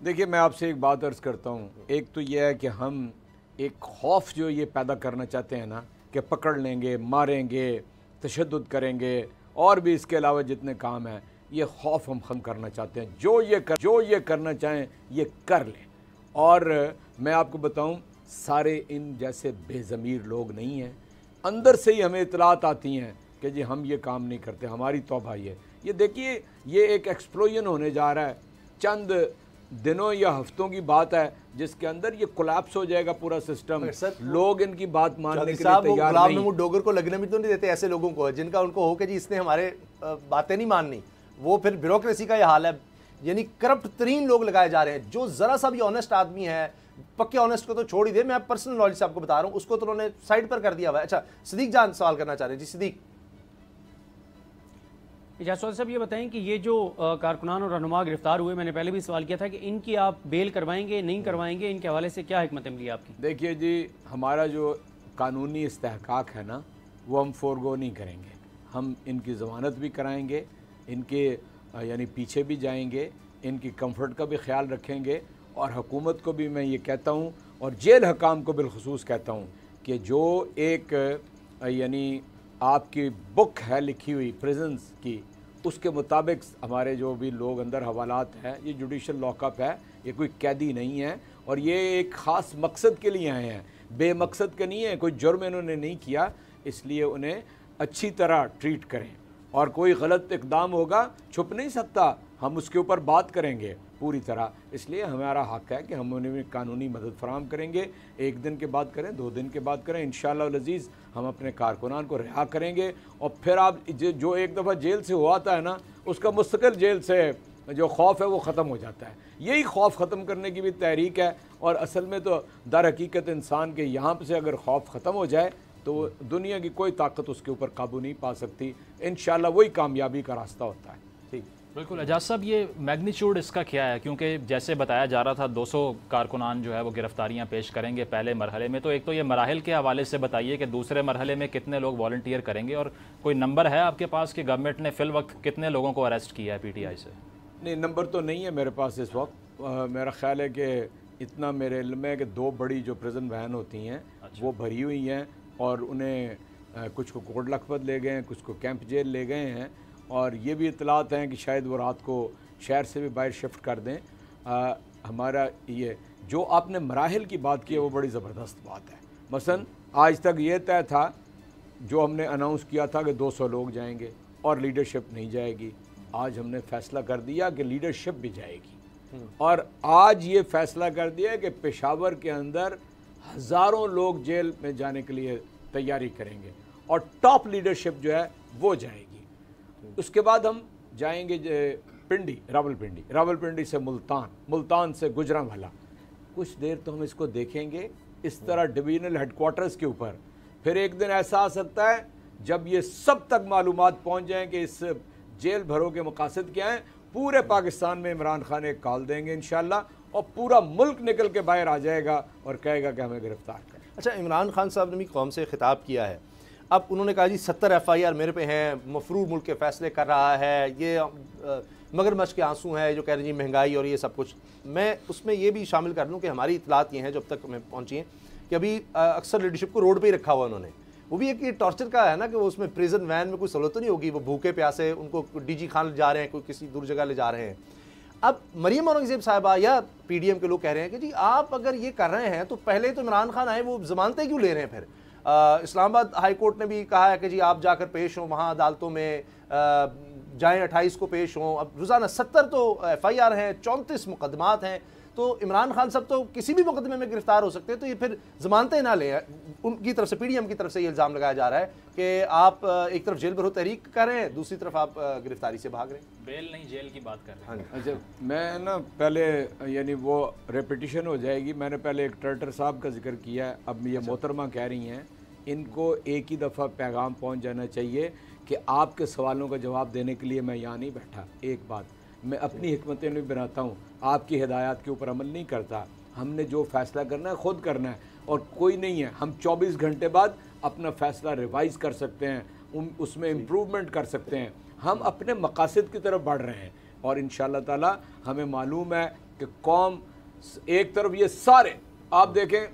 देखिए, मैं आपसे एक बात अर्ज़ करता हूँ। एक तो यह है कि हम एक खौफ जो ये पैदा करना चाहते हैं ना, कि पकड़ लेंगे, मारेंगे, तशद्दुद करेंगे और भी इसके अलावा जितने काम हैं, ये खौफ हम ख़त्म करना चाहते हैं। जो ये करना चाहें ये कर लें। और मैं आपको बताऊं, सारे इन जैसे बेज़मीर लोग नहीं हैं। अंदर से ही हमें इतलात आती हैं कि जी हम ये काम नहीं करते, हमारी तौबा ये देखिए, ये एक एक्सप्लोजन होने जा रहा है। चंद दिनों या हफ्तों की बात है जिसके अंदर ये कोलैप्स हो जाएगा पूरा सिस्टम। लोग इनकी बात मानने के लिए तैयार नहीं। महमूद डोगर को लगने भी तो नहीं देते ऐसे लोगों को, जिनका उनको हो कि जी इसने हमारे बातें नहीं माननी। वो फिर ब्यूरोक्रेसी का ये हाल है, यानी करप्ट तरीन लोग लगाए जा रहे हैं। जो ज़रा सा भी ऑनेस्ट आदमी है, पक्के ऑनेस्ट को तो छोड़ ही दे, मैं पर्सनल नॉलेज से आपको बता रहा हूँ, उसको तो उन्होंने साइड पर कर दिया हुआ है। अच्छा, सिद्दीक जान सवाल करना चाह रहे हैं। जी सिद्दीक। एजाज चौधरी साहब, ये बताएं कि ये जो कारकुनान और रहनुमा गिरफ्तार हुए, मैंने पहले भी सवाल किया था कि इनकी आप बेल करवाएंगे नहीं करवाएंगे, इनके हवाले से क्या हिकमत अमली आपकी? देखिए जी, हमारा जो कानूनी इस्तेहकाक है ना, वो हम फोरगो नहीं करेंगे। हम इनकी ज़मानत भी कराएंगे, इनके यानी पीछे भी जाएंगे, इनकी कंफर्ट का भी ख्याल रखेंगे। और हुकूमत को भी मैं ये कहता हूँ, और जेल हकाम को बिलखुसूस कहता हूँ, कि जो एक यानी आपकी बुक है लिखी हुई प्रिजन्स की, उसके मुताबिक हमारे जो भी लोग अंदर हवालात हैं, ये जुडिशल लॉकअप है, ये कोई कैदी नहीं है। और ये एक ख़ास मकसद के लिए आए हैं, बेमकसद के नहीं है। कोई जुर्म इन्होंने नहीं किया, इसलिए उन्हें अच्छी तरह ट्रीट करें। और कोई गलत इकदाम होगा, छुप नहीं सकता, हम उसके ऊपर बात करेंगे पूरी तरह। इसलिए हमारा हक़ है कि हम उन्हें कानूनी मदद फराहम करेंगे। एक दिन के बाद करें, 2 दिन के बाद करें, इंशाअल्लाह अज़ीज़ हम अपने कारकुनान को रिहा करेंगे। और फिर आप जो एक दफ़ा जेल से हुआ था है ना, उसका मुस्तकिल जेल से जो खौफ है वो ख़त्म हो जाता है। यही खौफ ख़त्म करने की भी तहरीक है। और असल में तो दर हकीकत इंसान के यहाँ से अगर खौफ ख़त्म हो जाए तो दुनिया की कोई ताकत उसके ऊपर काबू नहीं पा सकती। इंशाअल्लाह वही कामयाबी का रास्ता होता है। ठीक, बिल्कुल। एजाज साहब, ये मैग्नीट्यूड इसका क्या है? क्योंकि जैसे बताया जा रहा था 200 कारकुनान जो है वो गिरफ्तारियां पेश करेंगे पहले मरहले में। तो एक तो ये मराहल के हवाले से बताइए कि दूसरे मरहले में कितने लोग वॉलंटियर करेंगे, और कोई नंबर है आपके पास कि गवर्नमेंट ने फ़िल वक्त कितने लोगों को अरेस्ट किया है PTI से? नहीं, नंबर तो नहीं है मेरे पास इस वक्त। मेरा ख्याल है कि इतना मेरे इल्म है कि 2 बड़ी जो प्रिजन वैन होती हैं वो भरी हुई हैं, और उन्हें कुछ को कोट लखपत ले गए हैं, कुछ को कैंप जेल ले गए हैं। और ये भी इतलात हैं कि शायद वो रात को शहर से भी बाहर शिफ्ट कर दें। हमारा ये जो आपने मराहिल की बात की है वो बड़ी ज़बरदस्त बात है। मसलन आज तक ये तय था, जो हमने अनाउंस किया था कि 200 लोग जाएंगे और लीडरशिप नहीं जाएगी। आज हमने फ़ैसला कर दिया कि लीडरशिप भी जाएगी। और आज ये फ़ैसला कर दिया कि पेशावर के अंदर हज़ारों लोग जेल में जाने के लिए तैयारी करेंगे, और टॉप लीडरशिप जो है वो जाएगी। उसके बाद हम जाएंगे पिंडी, रावलपिंडी से मुल्तान से गुजरांवाला। कुछ देर तो हम इसको देखेंगे इस तरह डिवीजनल हेडक्वार्टर्स के ऊपर। फिर एक दिन ऐसा आ सकता है जब ये सब तक मालूमात पहुंच जाएं कि इस जेल भरो के मकासद क्या हैं, पूरे पाकिस्तान में इमरान खान एक कॉल देंगे इंशाअल्लाह, और पूरा मुल्क निकल के बाहर आ जाएगा और कहेगा कि हमें गिरफ्तार करें। अच्छा, इमरान खान साहब ने भी कौम से खिताब किया है। अब उन्होंने कहा जी 70 FIR मेरे पे हैं, मफरूर मुल्क के फ़ैसले कर रहा है, ये मगरमच्छ के आंसू हैं जो कह रहे हैं जी महंगाई और ये सब कुछ। मैं उसमें ये भी शामिल कर लूँ कि हमारी इतलात ये हैं जो अब तक हमें पहुँची हैं कि अभी अक्सर लीडरशिप को रोड पे ही रखा हुआ उन्होंने। वो भी एक ये टॉर्चर का है ना कि वो उसमें प्रिजन वैन में कोई सहूलत तो नहीं होगी, वो भूखे प्यासे उनको DG खान ले जा रहे हैं, कोई किसी दूर जगह ले जा रहे हैं। اب مریم اورنگزیب صاحبہ یا پی ڈی ایم کے لوگ کہہ رہے ہیں کہ جی آپ اگر یہ کر رہے ہیں تو پہلے تو عمران خان آئے، وہ ضمانتیں کیوں لے رہے ہیں پھر؟ اسلام آباد ہائی کورٹ نے بھی کہا ہے کہ جی آپ جا کر پیش ہوں وہاں عدالتوں میں، جائیں 28 کو پیش ہوں. اب روزانہ 70 تو ایف آئی آر ہیں، 34 مقدمات ہیں، تو عمران خان صاحب تو کسی بھی مقدمے میں گرفتار ہو سکتے ہیں. تو یہ پھر ضمانتیں نہ لیں. ان کی طرف سے پی ڈی ایم کی طرف سے یہ الزام لگایا جا رہا ہے کہ آپ ایک طرف جیل بھرو تحریک کر رہے ہیں، دوسری طرف آپ گرفتاری سے بھاگ رہے ہیں. بیل نہیں جیل کی بات کر رہے ہیں. اچھا میں نا پہلے یعنی وہ ریپیٹیشن ہو جائے گی. میں نے پہلے ایک ٹرٹر صاحب کا ذکر کیا ہے، اب یہ محترمہ کہہ رہی ہیں، ان کو ایک ہی دفعہ پیغام پہنچ جانا چاہیے کہ آپ کے سوالوں کا جواب دینے کے لیے میں یہاں نہیں بیٹھا. ایک بات میں اپنی حکمتیں نہیں بناتا ہوں، آپ کی ہدایات کے اوپر عمل نہیں کرتا. ہم نے جو فیصلہ کرنا ہے خود کرنا ہے، اور کوئی نہیں ہے. ہم 24 گھنٹے بعد اپنا فیصلہ ریوائز کر سکتے ہیں، اس میں امپروومنٹ کر سکتے ہیں. ہم اپنے مقاصد کی طرف بڑھ رہے ہیں، اور انشاءاللہ تعالی ہمیں معلوم ہے کہ قوم ایک طرف یہ سارے آپ دیکھیں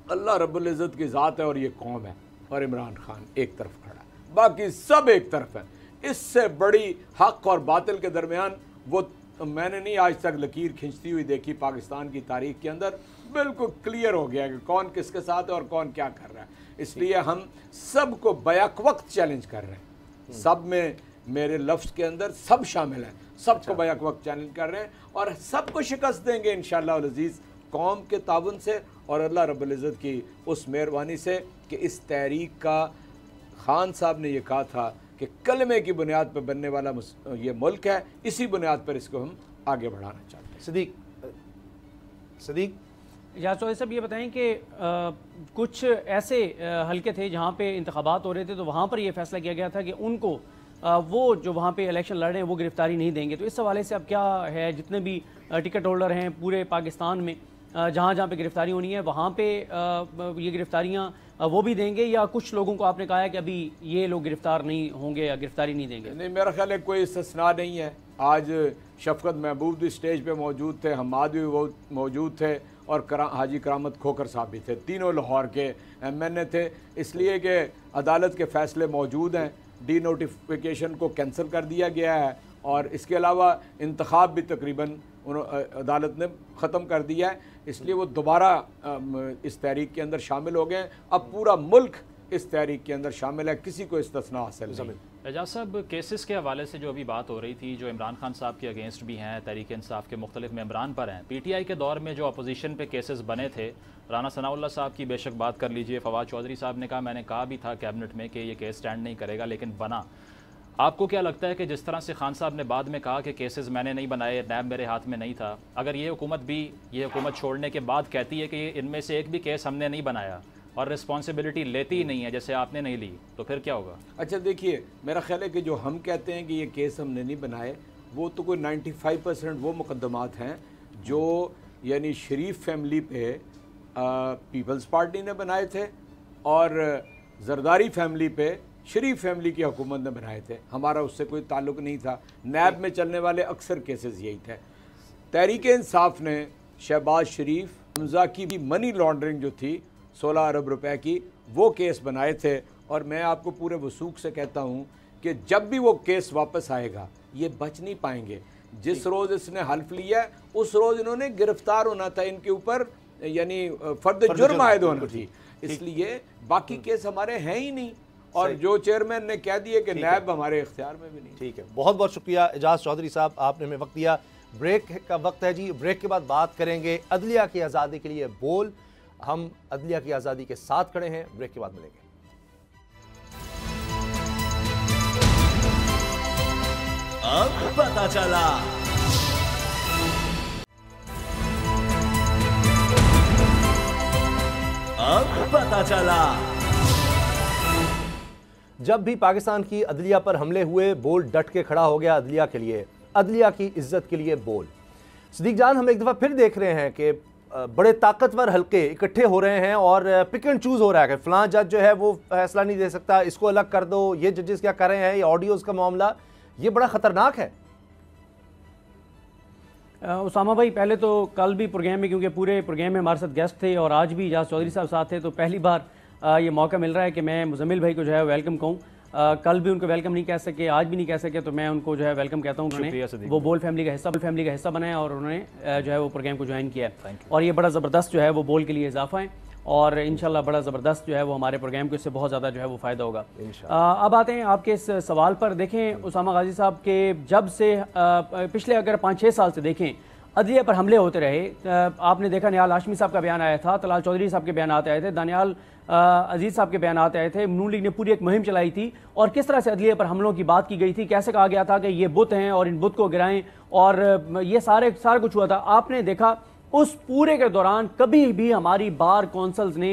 اللہ رب العزت کی ذات ہے اور یہ قوم ہے، اور عمران خان ایک طرف کھڑا ہے، باقی سب ایک طرف ہیں. اس سے بڑی حق اور باطل کے درمیان وہ میں نے نہیں آج تک لکیر کھنچتی ہوئی دیکھی پاکستان کی تاریخ کے اندر. بالکل کلیئر ہو گیا کہ کون کس کے ساتھ ہے اور کون کیا کر رہا ہے. اس لیے ہم سب کو بیک وقت چیلنج کر رہے ہیں. سب میں میرے لفظ کے اندر سب شامل ہیں، سب کو بیک وقت چیلنج کر رہے ہیں، اور سب کو شکست دیں گے انشاءاللہ العزیز قوم کے تعاون سے اور اللہ رب العزت کی اس مہربانی سے کہ اس تحریک کا خان صاحب نے یہ کہا تھا کہ کلمے کی بنیاد پر بننے والا یہ ملک ہے، اسی بنیاد پر اس کو ہم آگے بڑھانا چاہتے ہیں. صدیق اجاز چودھری صاحب یہ بتائیں کہ کچھ ایسے حلقے تھے جہاں پہ انتخابات ہو رہے تھے، تو وہاں پر یہ فیصلہ کیا گیا تھا کہ ان کو وہ جو وہاں پہ الیکشن لڑ رہے ہیں وہ گرفتاری نہیں دیں گے. تو اس حوالے سے اب کیا ہے، جتنے بھی ٹکٹ ہولڈر ہیں پورے پاکستان میں جہاں جہاں پہ گرفتاری ہونی ہے وہاں پہ یہ گرفتاریاں وہ بھی دیں گے، یا کچھ لوگوں کو آپ نے کہا ہے کہ ابھی یہ لوگ گرفتار نہیں ہوں گے یا گرفتاری نہیں دیں گے؟ نہیں، میرا خیال ہے کوئی استثناء نہیں ہے. آج شفقت محبوب بھی اسٹیج پہ موجود تھے، حماد بھی موجود تھے، اور حاجی کرامت کھوکر صاحب بھی تھے. تینوں لاہور کے ایم این اے تھے. اس لیے کہ عدالت کے فیصلے موجود ہیں، ڈی نوٹیفیکیشن کو کینسل کر دیا گیا ہے، اور اس کے علاوہ انتخاب بھی تقریباً عدالت نے ختم کر دیا ہے. اس لیے وہ دوبارہ اس تحریک کے اندر شامل ہو گئے. اب پورا ملک اس تحریک کے اندر شامل ہے، کسی کو استثناء حاصل نہیں. اعجاز صاحب کیسز کے حوالے سے جو ابھی بات ہو رہی تھی، جو عمران خان صاحب کے اگینسٹ بھی ہیں، تحریک انصاف کے مختلف ممبران پر ہیں، پی ٹی آئی کے دور میں جو اپوزیشن پہ کیسز بنے تھے، رانا ثناء اللہ صاحب کی بے شک بات کر لیجئے، فواد چودھری صاحب نے کہا، میں نے کہا بھی تھا کیبنٹ میں کہ یہ کیس سٹینڈ نہیں کرے گا، لیکن بنا. آپ کو کیا لگتا ہے کہ جس طرح سے خان صاحب نے بعد میں کہا کہ کیسز میں نے نہیں بنائے، نیب میرے ہاتھ میں نہیں تھا، اگر یہ حکومت بھی یہ حکومت چھوڑنے کے بعد کہتی ہے کہ ان میں سے ایک بھی کیس ہم نے نہیں بنایا اور رسپانسبلٹی لیتی ہی نہیں ہے جیسے آپ نے نہیں لی، تو پھر کیا ہوگا؟ اچھا دیکھیے، میرا خیال ہے کہ جو ہم کہتے ہیں کہ یہ کیس ہم نے نہیں بنائے، وہ تو کوئی 95% وہ مقدمات ہیں جو یعنی شریف فیملی پہ پیپلز پارٹی نے بنائے تھے، اور زرداری فیملی پہ شریف فیملی کی حکومت نے بنائے تھے. ہمارا اس سے کوئی تعلق نہیں تھا. نیب میں چلنے والے اکثر کیسز یہی تھے. تحریک انصاف نے شہباز شریف، حمزہ کی بھی منی لانڈرنگ جو تھی 16 ارب روپے کی، وہ کیس بنائے تھے. اور میں آپ کو پورے وثوق سے کہتا ہوں کہ جب بھی وہ کیس واپس آئے گا یہ بچ نہیں پائیں گے. جس روز اس نے حلف لیا ہے اس روز انہوں نے گرفتار ہونا تھا، ان کے اوپر یعنی فرد جرم عائد ہونا تھی. اس لیے باقی کیس ہمارے ہیں ہی نہیں، اور جو چیئرمین نے کہہ دیے کہ نیب ہمارے اختیار میں بھی نہیں. ٹھیک ہے، بہت بہت شکریہ اعجاز چودھری صاحب، آپ نے ہمیں وقت دیا. بریک کا وقت ہے جی، بریک کے بعد بات کریں گے عدلیہ کی آزادی کے لیے بول. ہم عدلیہ کی آزادی کے ساتھ کھڑے ہیں. بریک کے بعد ملیں گے. اب پتہ چلا جب بھی پاکستان کی عدلیہ پر حملے ہوئے، بول ڈٹ کے کھڑا ہو گیا عدلیہ کے لیے، عدلیہ کی عزت کے لیے بول. صدیق جان، ہم ایک دفعہ پھر دیکھ رہے ہیں کہ بڑے طاقتور حلقے اکٹھے ہو رہے ہیں اور پک اینڈ چوز ہو رہا ہے کہ فلاں جج جو ہے وہ فیصلہ نہیں دے سکتا، اس کو الگ کر دو، یہ ججز کیا کر رہے ہیں، یہ آڈیوز کا معاملہ، یہ بڑا خطرناک ہے. اسامہ بھائی، پہلے تو کل بھی پروگرام میں، کیونکہ پورے پروگرام میں ہمارے ساتھ گیسٹ تھے، اور آج بھی اعجاز چودھری صاحب ساتھ تھے، تو پہلی بار یہ موقع مل رہا ہے کہ میں مزمل بھائی کو جو ہے ویلکم کہوں. कल भी उनको वेलकम नहीं कह सके, आज भी नहीं कह सके, तो मैं उनको जो है वेलकम कहता हूँ। उन्होंने वो बोल फैमिली का हिस्सा बनाया और उन्होंने जो है वो प्रोग्राम को ज्वाइन किया है और ये बड़ा ज़बरदस्त जो है वो बोल के लिए इजाफा है और इंशाल्लाह बड़ा ज़बरदस्त जो है वो हमारे प्रोग्राम को इससे बहुत ज़्यादा जो है वो फ़ायदा होगा। अब आते हैं आपके इस सवाल पर। देखें उसामा गाजी साहब के जब से पिछले अगर 5-6 साल से देखें अदलिया पर हमले होते रहे, आपने देखा निहाल हाशमी साहब का बयान आया था, तलाल चौधरी साहब के बयान आए थे, दानियाल अजीज़ साहब के बयान आए थे, नून लीग ने पूरी एक मुहिम चलाई थी और किस तरह से अदलिया पर हमलों की बात की गई थी, कैसे कहा गया था कि ये बुत हैं और इन बुत को गिराएं और ये सारा कुछ हुआ था। आपने देखा उस पूरे के दौरान कभी भी हमारी बार कौंसल्स ने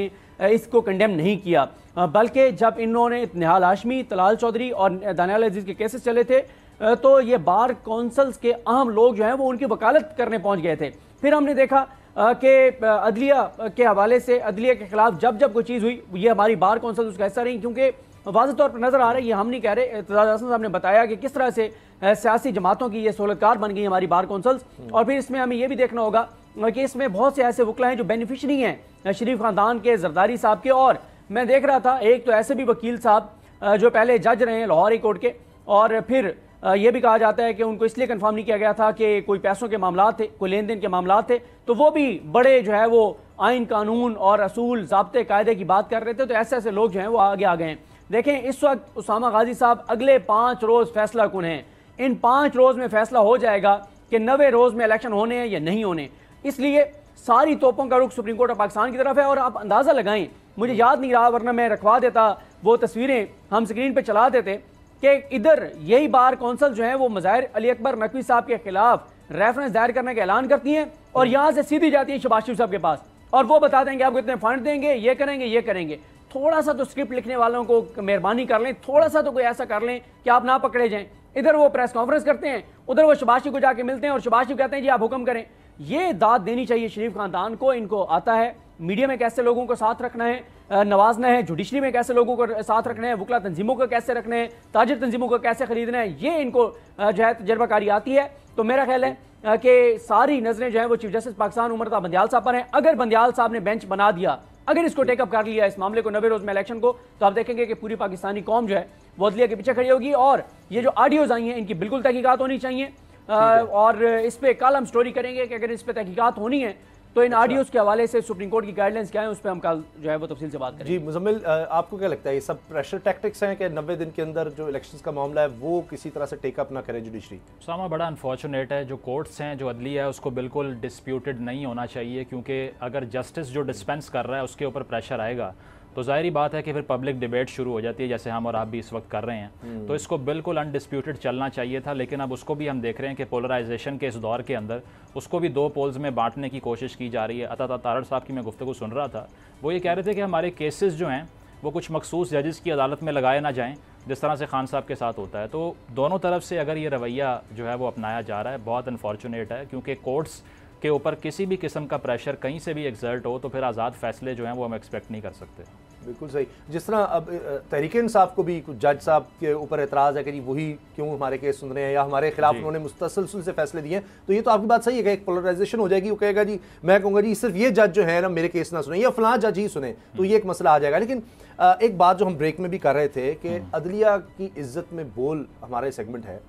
इसको कंडेम नहीं किया, बल्कि जब इन्होंने निहाल हाशमी, तलाल चौधरी और दानियाल अजीज़ के केसेस चले थे तो ये बार कौंसल्स के अहम लोग जो हैं वो उनकी वकालत करने पहुंच गए थे। फिर हमने देखा कि अदलिया के हवाले से अदलिया के खिलाफ जब जब कोई चीज़ हुई ये हमारी बार कौंसल उसका हिस्सा रही, क्योंकि वाज़ेह तौर पर नज़र आ रहा है, ये हम नहीं कह रहे, एतजाज़ हसन साहब ने बताया कि किस तरह से सियासी जमातों की ये सहूलतकार बन गई हमारी बार कौंसल्स। और फिर इसमें हमें ये भी देखना होगा कि इसमें बहुत से ऐसे वकला हैं जो बेनिफिशरी हैं शरीफ ख़ानदान के, जरदारी साहब के, और मैं देख रहा था एक तो ऐसे भी वकील साहब जो पहले जज रहे हैं लाहौर हाई कोर्ट के, और फिर ये भी कहा जाता है कि उनको इसलिए कंफर्म नहीं किया गया था कि कोई पैसों के मामला थे, कोई लेन देन के मामला थे, तो वो भी बड़े जो है वो आइन कानून और असूल ज़ाब्ते कायदे की बात कर रहे थे। तो ऐसे ऐसे लोग जो हैं वो आगे आ गए हैं। देखें इस वक्त उसामा गाजी साहब अगले 5 रोज़ फैसला कुन हैं, इन 5 रोज़ में फैसला हो जाएगा कि 90 रोज़ में इलेक्शन होने हैं या नहीं होने। इसलिए सारी तोपों का रुख सुप्रीम कोर्ट ऑफ पाकिस्तान की तरफ है और आप अंदाज़ा लगाएं, मुझे याद नहीं रहा वरना मैं रखवा देता, वो तस्वीरें हम स्क्रीन पर चला देते कि इधर यही बार कौंसल जो है वो मज़ाहिर अली अकबर नकवी साहब के खिलाफ रेफरेंस दायर करने का ऐलान करती हैं और यहाँ से सीधी जाती है शहबाज शरीफ साहब के पास और वो बता देंगे आपको इतने फंड देंगे, ये करेंगे। थोड़ा सा तो स्क्रिप्ट लिखने वालों को मेहरबानी कर लें, थोड़ा सा तो कोई ऐसा कर लें कि आप ना पकड़े जाएं। इधर वो प्रेस कॉन्फ्रेंस करते हैं, उधर वो शहबाज शरीफ को जाके मिलते हैं और शहबाज शरीफ कहते हैं जी आप हुक्म करें। ये दाद देनी चाहिए शरीफ खानदान को, इनको आता है मीडिया में कैसे लोगों को साथ रखना है, नवाजना है, जुडिशरी में कैसे लोगों को साथ रखना है, वकला तंजीमों को कैसे रखना है, ताजिर तंजीमों को कैसे खरीदना है, ये इनको जो है तजर्बाकारी आती है। तो मेरा ख्याल है कि सारी नजरें जो है वो चीफ जस्टिस पाकिस्तान उमर ता बंदियाल साहब पर हैं। अगर बंदियाल साहब ने बेंच बना दिया, अगर इसको टेकअप कर लिया इस मामले को 90 रोज में इलेक्शन को, तो आप देखेंगे कि पूरी पाकिस्तानी कौम जो है वो अदलिया के पीछे खड़ी होगी। और ये जो ऑडियोज आई हैं इनकी बिल्कुल तहकीकात होनी चाहिए और इस पर कल हम स्टोरी करेंगे कि अगर इस पर तहकीकात होनी है तो इन ऑडियोज के हवाले से सुप्रीम कोर्ट की गाइडलाइंस क्या है उस पर हम कल जो है वो तफसील से बात करेंगे। जी मुजम्मिल, आपको क्या लगता है ये सब प्रेशर टैक्टिक्स हैं कि 90 दिन के अंदर जो इलेक्शंस का मामला है वो किसी तरह से टेकअप ना करे जुडिशरी? सामा बड़ा अनफॉर्चुनेट है, जो कोर्ट्स हैं, जो अदलिया है, उसको बिल्कुल डिस्प्यूटेड नहीं होना चाहिए, क्योंकि अगर जस्टिस जो डिस्पेंस कर रहा है उसके ऊपर प्रेशर आएगा तो ज़ाहिरी बात है कि फिर पब्लिक डिबेट शुरू हो जाती है, जैसे हम और आप भी इस वक्त कर रहे हैं। तो इसको बिल्कुल अनडिस्प्यूटेड चलना चाहिए था, लेकिन अब उसको भी हम देख रहे हैं कि पोलराइजेशन के इस दौर के अंदर उसको भी 2 पोल्स में बांटने की कोशिश की जा रही है। अता तारड़ साहब की मैं गुफ्तगू सुन रहा था, वो ये कह रहे थे कि हमारे केसेस जो हैं वो कुछ मखसूस जजेस की अदालत में लगाए ना जाएँ, जिस तरह से खान साहब के साथ होता है। तो दोनों तरफ से अगर ये रवैया जो है वो अपनाया जा रहा है, बहुत अनफॉर्चुनेट है, क्योंकि कोर्ट्स के ऊपर किसी भी किस्म का प्रेशर कहीं से भी एक्सर्ट हो तो फिर आज़ाद फैसले जो हैं वो हम एक्सपेक्ट नहीं कर सकते। बिल्कुल सही। जिस तरह अब तहरीक इंसाफ को भी कुछ जज साहब के ऊपर एतराज़ है कि जी वही क्यों हमारे केस सुन रहे हैं या हमारे खिलाफ उन्होंने मुस्तसलसल से फैसले दिए हैं, तो ये तो आपकी बात सही है कि एक पोलराइजेशन हो जाएगी। वो कहेगा जी, मैं कहूँगा जी सिर्फ ये जज जो है ना मेरे केस ना सुने या फलां जज ही सुने, तो ये एक मसला आ जाएगा। लेकिन एक बात जो हम ब्रेक में भी कर रहे थे कि अदलिया की इज्जत में बोल हमारा सेगमेंट है,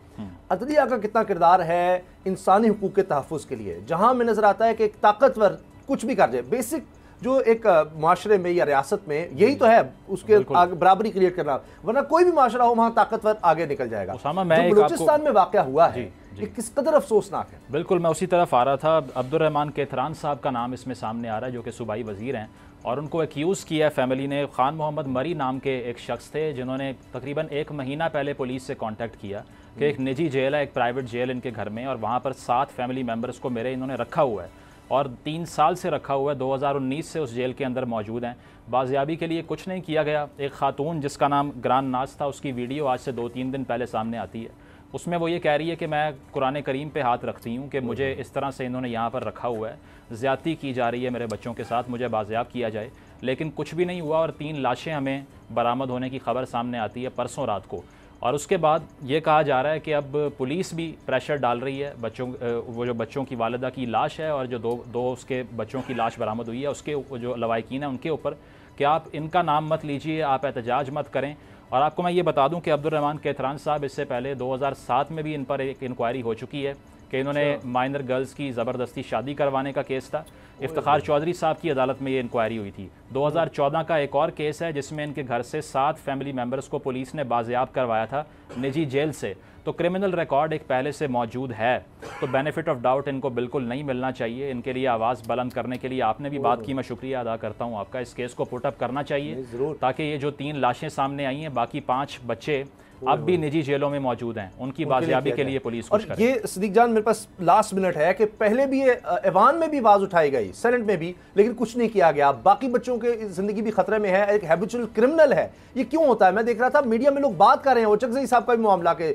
अदलिया का कितना किरदार है इंसानी हुकूक के तहफ़्फ़ुज़ के लिए, जहाँ हमें नज़र आता है कि एक ताकतवर कुछ भी कर जाए, बेसिक जो एक माशरे में या रियासत में यही तो है उसके आगे बराबरी क्रिएट करना, वरना कोई भी माशरा हो वहाँ ताकतवर आगे निकल जाएगा। जो बलूचिस्तान में वाक़या हुआ है ये किस कदर अफसोसनाक है। बिल्कुल, मैं उसी तरफ आ रहा था। अब्दुर्रहमान केतरान साहब का नाम इसमें सामने आ रहा है, जो कि सूबाई वज़ीर हैं, और उनको एक्यूज़ किया फैमिली ने। खान मोहम्मद मरी नाम के एक शख्स थे जिन्होंने तकरीबन 1 महीना पहले पुलिस से कांटेक्ट किया कि एक निजी जेल है, एक प्राइवेट जेल इनके घर में, और वहाँ पर 7 फैमिली मेम्बर्स को मेरे इन्होंने रखा हुआ है और 3 साल से रखा हुआ है, 2019 से उस जेल के अंदर मौजूद हैं। बाजियाबी के लिए कुछ नहीं किया गया। एक खातून जिसका नाम ग्रान नाज था, उसकी वीडियो आज से 2-3 दिन पहले सामने आती है, उसमें वो ये कह रही है कि मैं कुरान करीम पे हाथ रखती हूँ कि मुझे इस तरह से इन्होंने यहाँ पर रखा हुआ है, ज़्यादती की जा रही है मेरे बच्चों के साथ, मुझे बाजियाब किया जाए। लेकिन कुछ भी नहीं हुआ और 3 लाशें हमें बरामद होने की खबर सामने आती है परसों रात को। और उसके बाद ये कहा जा रहा है कि अब पुलिस भी प्रेशर डाल रही है बच्चों, वो जो बच्चों की वालिदा की लाश है और जो दो उसके बच्चों की लाश बरामद हुई है, उसके जो लवाहिकीन है उनके ऊपर कि आप इनका नाम मत लीजिए, आप एहतजाज मत करें। اور آپ کو میں یہ بتا دوں کہ عبدالرحمان کیتھران صاحب اس سے پہلے 2007 میں بھی ان پر ایک انکوائری ہو چکی ہے کہ انہوں نے مائنر گرلز کی زبردستی شادی کروانے کا کیس تھا. افتخار چودھری صاحب کی عدالت میں یہ انکوائری ہوئی تھی. 2014 کا ایک اور کیس ہے جس میں ان کے گھر سے 7 فیملی ممبرز کو پولیس نے بازیاب کروایا تھا نجی جیل سے. تو کرمنل ریکارڈ ایک پہلے سے موجود ہے, تو بینیفٹ آف ڈاؤٹ ان کو بالکل نہیں ملنا چاہیے. ان کے لیے آواز بلند کرنے کے لیے آپ نے بھی بات کی, میں شکریہ ادا کرتا ہوں آپ کا. اس کیس کو پٹ اپ کرنا چاہیے تاکہ یہ جو 3 لاشیں سامنے آئی ہیں, باقی 5 بچے اب بھی نجی جیلوں میں موجود ہیں, ان کی بازیابی کے لیے پولیس کچھ کرے. یہ صدیق جان میرے پاس لاسٹ منٹ ہے کہ پہلے بھی ایوان میں بھی آواز اٹھائی گئی, سینٹ میں بھی, لیکن کچھ نہیں کیا گیا. باقی بچوں کی زندگی بھی خطرے میں ہے, ایک ہیبچول کرمنل ہے. یہ کیوں ہوتا ہے؟ میں دیکھ رہا تھا میڈیا میں لوگ بات کر رہے ہیں, اوچکزئی صاحب کا بھی معاملہ کہ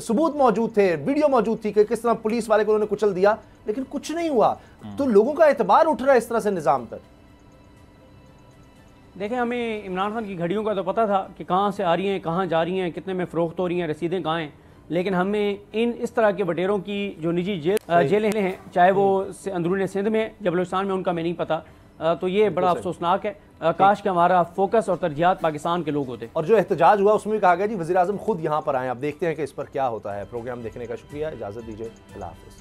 ثبوت موجود تھے, ویڈیو موجود تھی کہ کس طرح پولیس والے کو انہوں نے کچل دیا, لیکن کچھ نہیں ہوا. تو لوگوں کا اعتبار اٹھ رہا ہے اس طرح سے نظام پر. دیکھیں, ہمیں عمران خان کی گھڑیوں کا تو پتہ تھا کہ کہاں سے آ رہی ہیں, کہاں جا رہی ہیں, کتنے میں فروخت ہو رہی ہیں, رسیدیں کہاں ہیں, لیکن ہمیں اس طرح کے بٹیروں کی جو نجی جیلیں ہیں, چاہے وہ اندرون سندھ میں, بلوچستان میں, ان کا میں نہیں پتہ, تو یہ بڑا افسوسناک ہے. کاش کہ ہمارا فوکس اور ترجیحات پاکستان کے لوگ ہوتے. اور جو احتجاج ہوا اس میں بھی کہا گیا جی وزیر اعظم خود یہاں پر آئیں. اب دیکھتے ہیں کہ اس پر کیا ہوتا ہے. پروگرام دیکھنے کا شکریہ, اجازت دیجیے, اللہ حافظ.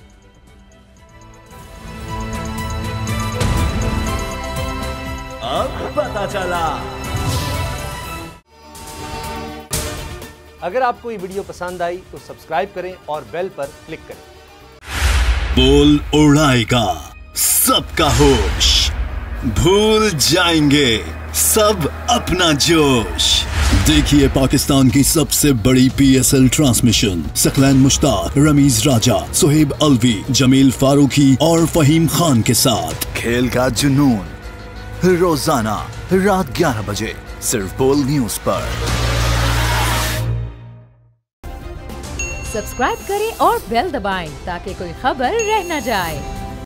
اب پتہ چلا. اگر آپ کو یہ ویڈیو پسند آئی تو سبسکرائب کریں اور بیل پر کلک کریں. بول اڑائے گا سب کا ہوش, بھول جائیں گے سب اپنا جوش. دیکھیے پاکستان کی سب سے بڑی PSL ٹرانسمیشن ثقلین مشتاق, رمیز راجہ, سہیب الوی, جمیل فاروقی اور فہیم خان کے ساتھ. کھیل کا جنون روزانہ رات 11 بجے صرف بول نیوز پر. سبسکرائب کریں اور بیل دبائیں تاکہ کوئی خبر رہ نہ جائے.